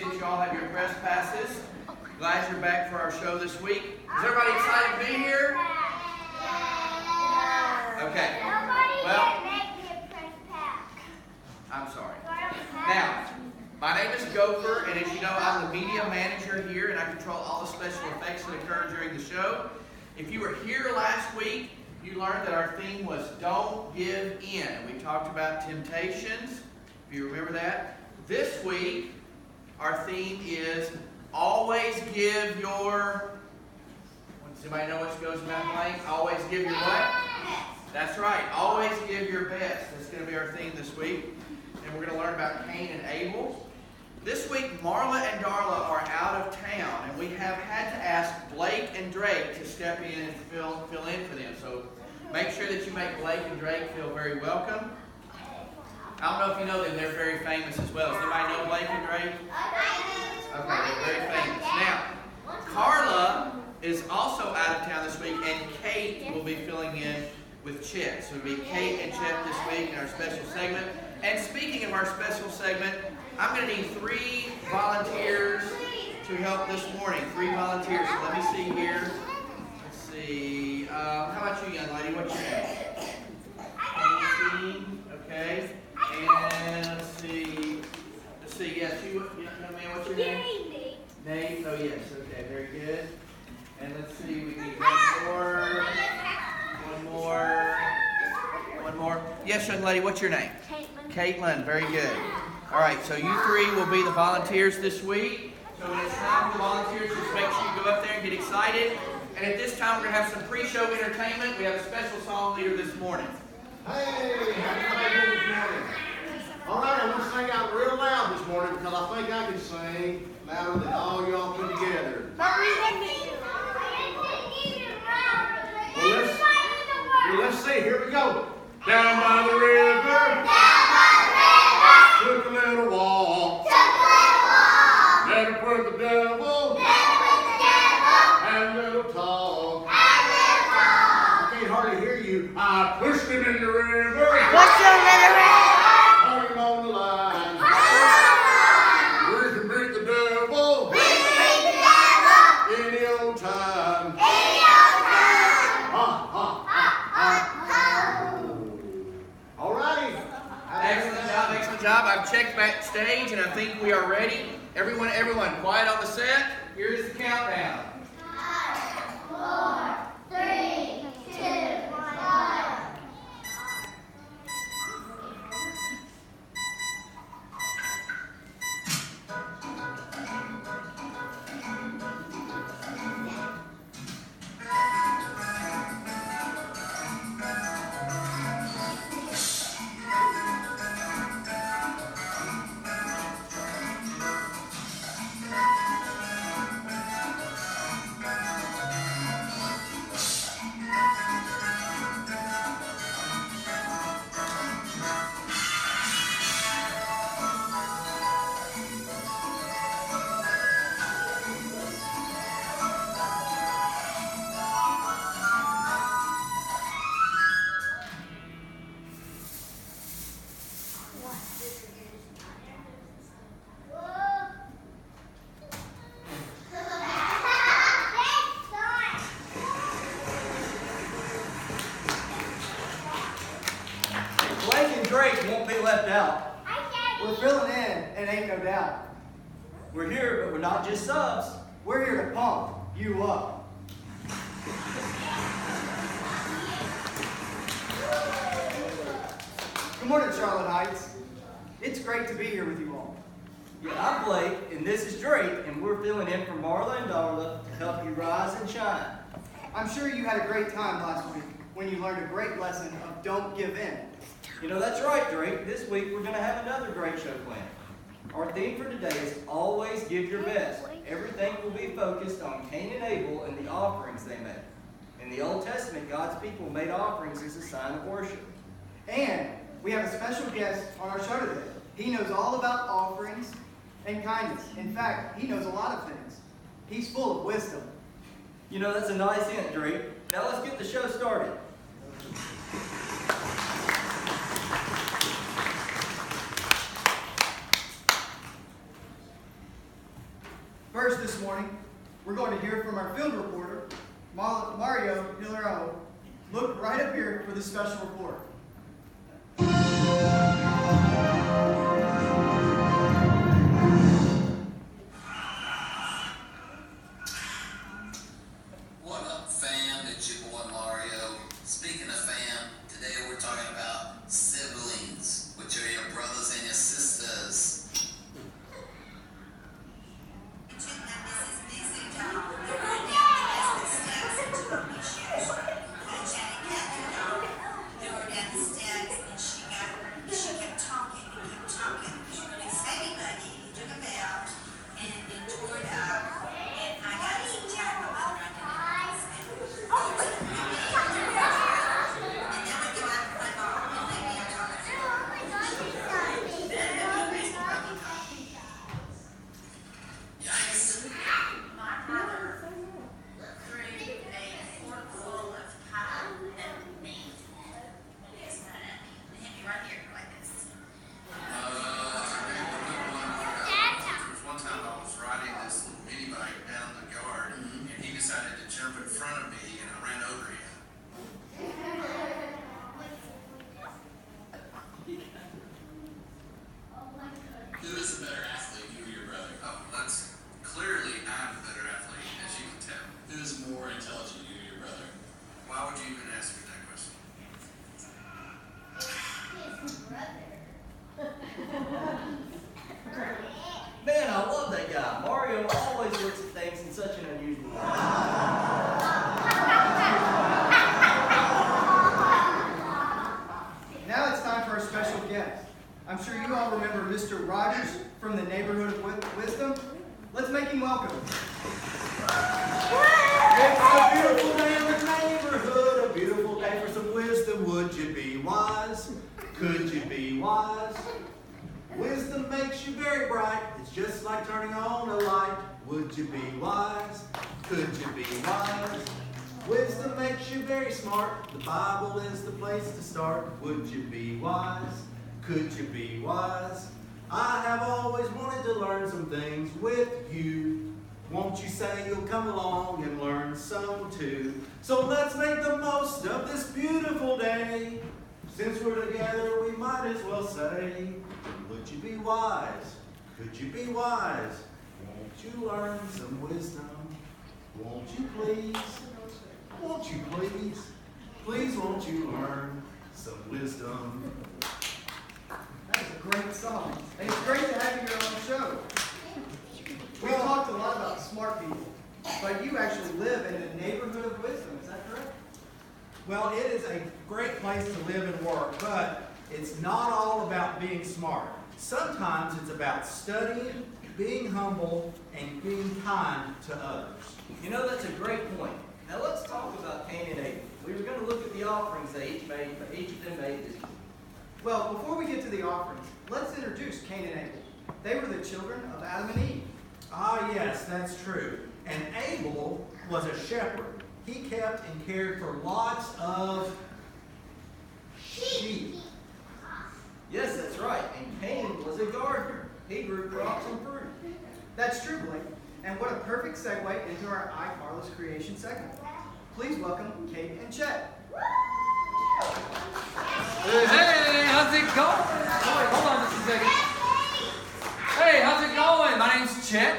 that you all have your press passes. Glad you're back for our show this week. Is everybody excited to be here? Okay. Well, I'm sorry. Now, my name is Gopher, and as you know, I'm the media manager here, and I control all the special effects that occur during the show. If you were here last week, you learned that our theme was Don't Give In. We talked about temptations, if you remember that. This week, our theme is Always Give Your... Does anybody know what goes in that blank? Always give your what? That's right. Always give your best. That's going to be our theme this week. And we're going to learn about Cain and Abel. This week, Marla and Darla are out of town, and we have had to ask Blake and Drake to step in and fill in for them. So make sure that you make Blake and Drake feel very welcome. I don't know if you know them. They're very famous as well. Does anybody know Blake and Drake? Okay, they're very famous. Now, Carla is also out of town this week, and Kate will be filling in with Chet. So it'll be Kate and Chet this week in our special segment. And speaking of our special segment, I'm going to need 3 volunteers to help this morning. 3 volunteers. So let me see here. Let's see. How about you, young lady? What's your name? Okay. And let's see. Yes, you young man, what's your name? Nate. Oh, yes. Okay, very good. And let's see. We need one more. Yes, young lady. What's your name? Caitlin, very good. All right, so you 3 will be the volunteers this week. So when it's time for the volunteers, just make sure you go up there and get excited. And at this time, we're going to have some pre-show entertainment. We have a special song leader this morning. Hey, how you doing this morning? All right, I'm going to sing out real loud this morning because I think I can sing louder than all y'all put together. Well, let's see. Here we go. Down by the river. Took a little walk. Let her put the devil. Had a little talk. I can't hardly hear you. I pushed him in the river. Hung him on the line. We can beat the devil. Any old time. All righty. Excellent job. I've checked backstage, and I think we are ready. Everyone, quiet on the set. Here's the countdown. 5, 4, 3, 2, 1. Won't be left out. We're filling in, and ain't no doubt. We're here, but we're not just subs. We're here to pump you up. Good morning, Charlotte Heights. It's great to be here with you all. Yeah, I'm Blake, and this is Drake, and we're filling in for Marla and Darla to help you rise and shine. I'm sure you had a great time last week when you learned a great lesson of don't give in. You know, that's right, Drake. This week we're going to have another great show planned. Our theme for today is always give your best. Everything will be focused on Cain and Abel and the offerings they made. In the Old Testament, God's people made offerings as a sign of worship. And we have a special guest on our show today. He knows all about offerings and kindness. In fact, he knows a lot of things. He's full of wisdom. You know, that's a nice hint, Drake. Now let's get the show started. First this morning, we're going to hear from our field reporter, Mario Hilaro. Look right up here for this special report. What up, fam? It's your boy Mario. Speaking of fam, today we're talking about siblings, which are your brothers and your sisters. Man, I love that guy. Mario always looks at things in such an unusual way. Now it's time for our special guest. I'm sure you all remember Mr. Rogers from the Neighborhood of Wisdom. Let's make him welcome. It's a beautiful day in the neighborhood, a beautiful day for some wisdom. Would you be wise? Could you be wise? Wisdom makes you very bright. It's just like turning on a light. Would you be wise? Could you be wise? Wisdom makes you very smart. The Bible is the place to start. Would you be wise? Could you be wise? I have always wanted to learn some things with you. Won't you say you'll come along and learn some too? So let's make the most of this beautiful day. Since we're together, we might as well say, would you be wise? Could you be wise? Won't you learn some wisdom? Won't you please? Won't you please? Please won't you learn some wisdom? That is a great song. And it's great to have you here on the show. We talked a lot about smart people, but you actually live in a neighborhood of wisdom. Is that correct? Well, it is a great place to live and work, but it's not all about being smart. Sometimes it's about studying, being humble, and being kind to others. You know, that's a great point. Now let's talk about Cain and Abel. We were going to look at the offerings they each made, but each of them made this. Well, before we get to the offerings, let's introduce Cain and Abel. They were the children of Adam and Eve. Ah, yes, that's true. And Abel was a shepherd. He kept and cared for lots of sheep. Yes, that's right. And Cain was a gardener. He grew crops and fruit. That's true, Blake. And what a perfect segue into our iCarlos creation segment. Please welcome Kate and Chet. Hey, how's it going? Wait, hold on just a second. Hey, how's it going? My name's Chet.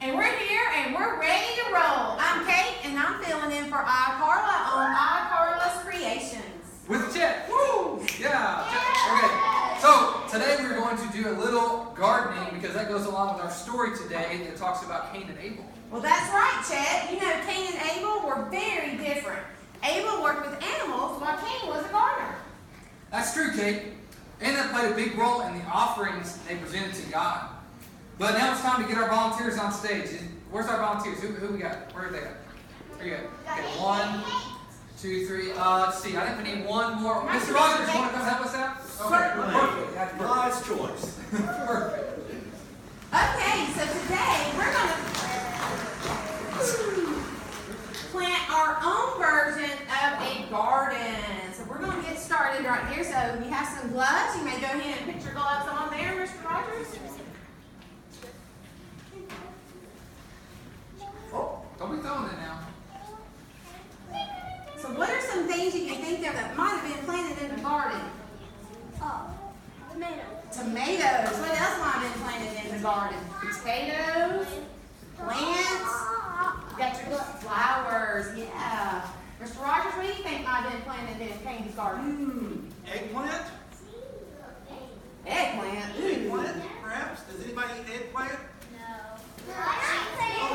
And we're here and we're ready to roll. I'm Kate and I'm filling in for iCarla on iCarla's Creations. With Chet. Woo! Yeah. Okay. So today we're going to do a little gardening because that goes along with our story today that talks about Cain and Abel. Well, that's right, Chet. You know, Cain and Abel were very different. Abel worked with animals while Cain was a gardener. That's true, Kate. And that played a big role in the offerings they presented to God. But now it's time to get our volunteers on stage. Where's our volunteers? Who we got? Where are they at? Where you at? Okay, 1, 2, 3. Let's see. I think we need one more. Mr. Rogers, you want to come help us out? Certainly. Perfect. That's perfect. Wise choice. Perfect. Okay, so today we're going to plant our own version of a garden. So we're going to get started right here. So you have some gloves. You may go ahead and put your gloves on there, Mr. Rogers. garden. Potatoes, plants, you got your little flowers, yeah. Mr. Rogers, what do you think might have been planted in Katie's garden? Eggplant? Eggplant. Eggplant, perhaps? Does anybody eat eggplant?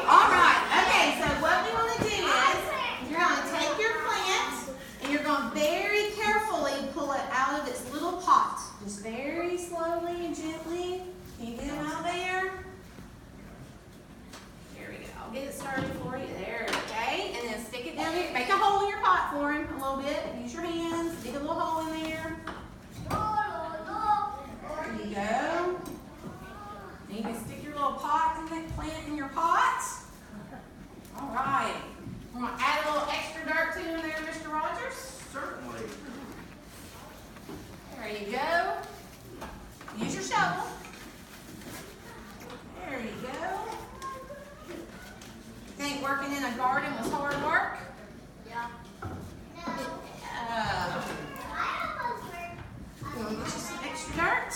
All right, okay, so what we want to do is you're going to take your plant and you're going to very carefully pull it out of its little pot. Just very slowly and gently. Can you get it out of there? Here we go. I'll get it started for you. There, okay. And then stick it down here. Make a hole in your pot for him a little bit. Use your hands. Dig a little hole in there. There you go. And you can stick your little pot in that plant in your pot. All right. I'm going to add a little extra dirt to him there, Mr. Rogers. Certainly. There you go. Use your shovel. There you go. Think working in a garden was hard work? Yeah. We'll get you some extra dirt.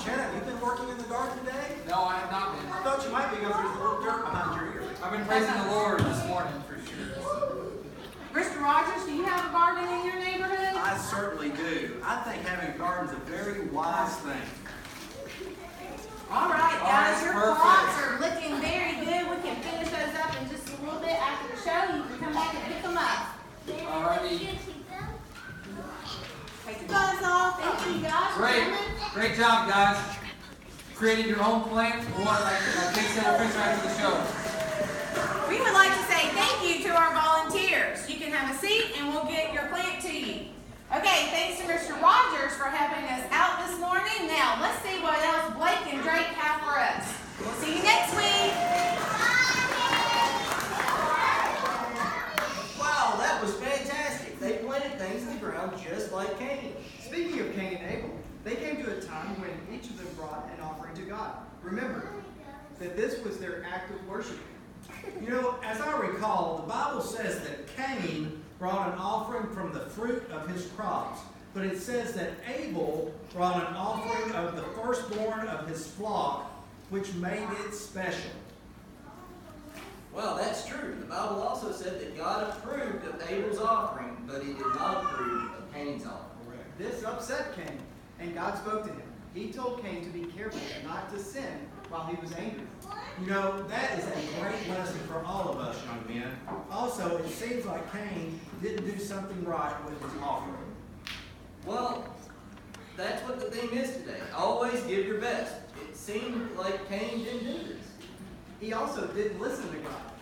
Janet, you've been working in the garden today? No, I have not been. I thought you might be because there's a little dirt behind your ear. I've been praising the Lord this morning for sure. Mr. Rogers, do you have a garden in your neighborhood? I certainly do. I think having a garden is a very wise thing. All right, All guys, right, your perfect. plots are looking very good. We can finish those up in just a little bit after the show. You can come back and pick them up. Alrighty. Take your gloves off. Thank you, guys. Great job, guys. Creating your own plant. We'll want, like Kate said, we'll finish after the show. We would like to say thank you to our volunteers. You can have a seat and we'll get your plant to you. Okay, thanks to Mr. Rogers for helping us out this morning. Now, let's see what else Blake and Drake have for us. We'll see you next week. Wow, that was fantastic. They planted things in the ground just like Cain. Speaking of Cain and Abel, they came to a time when each of them brought an offering to God. Remember that this was their act of worship. You know, as I recall, the Bible says that Cain brought an offering from the fruit of his crops, but it says that Abel brought an offering of the firstborn of his flock, which made it special. Well, that's true. The Bible also said that God approved of Abel's offering, but he did not approve of Cain's offering. This upset Cain, and God spoke to him. He told Cain to be careful not to sin while he was angry. You know, that is a great lesson for all of us young men. Also, it seems like Cain didn't do something right with his offering. Well, that's what the theme is today. Always give your best. It seemed like Cain didn't do this. He also didn't listen to God.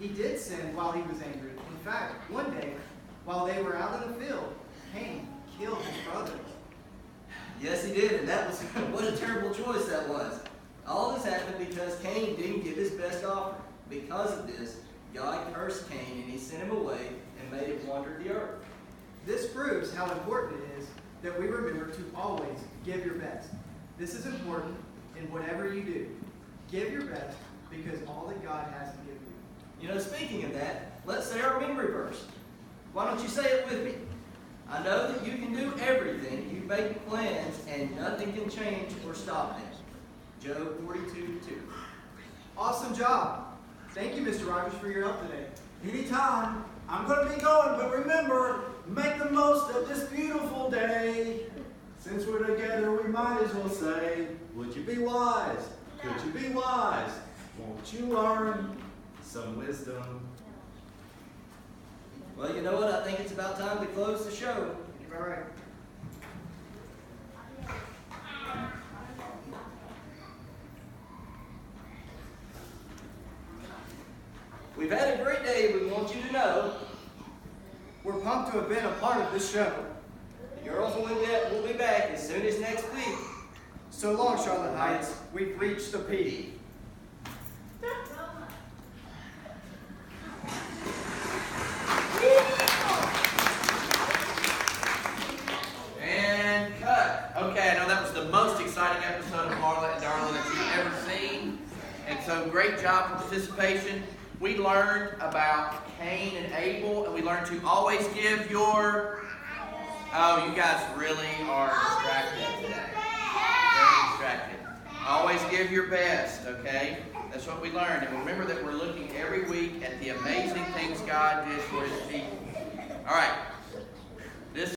He did sin while he was angry. In fact, one day, while they were out in the field, Cain killed his brother. Yes, he did, and that was what a terrible choice that was. All this happened because Cain didn't give his best offering. Because of this, God cursed Cain and he sent him away and made him wander the earth. This proves how important it is that we remember to always give your best. This is important in whatever you do. Give your best because all that God has to give you. You know, speaking of that, let's say our memory verse. Why don't you say it with me? I know that you can do everything. You make plans and nothing can change or stop them. Job 42:2. Awesome job. Thank you, Mr. Rogers, for your help today. Anytime. I'm going to be going, but remember, make the most of this beautiful day. Since we're together, we might as well say, would you be wise? Could you be wise? Won't you learn some wisdom? Well, you know what? I think it's about time to close the show. All right. We've had a great day. We want you to know. We're pumped to have been a part of this show. The girls will be back as soon as next week. So long, Charlotte Heights. We've reached the peak. And cut. Okay, I know that was the most exciting episode of Marla and Darla that you've ever seen. And so great job for participation. We learned about Cain and Abel, and we learned to always give your Oh, you guys really are distracted today. Very distracted. Always give your best, okay? That's what we learned. And remember that we're looking every week at the amazing things God did for His people. All right.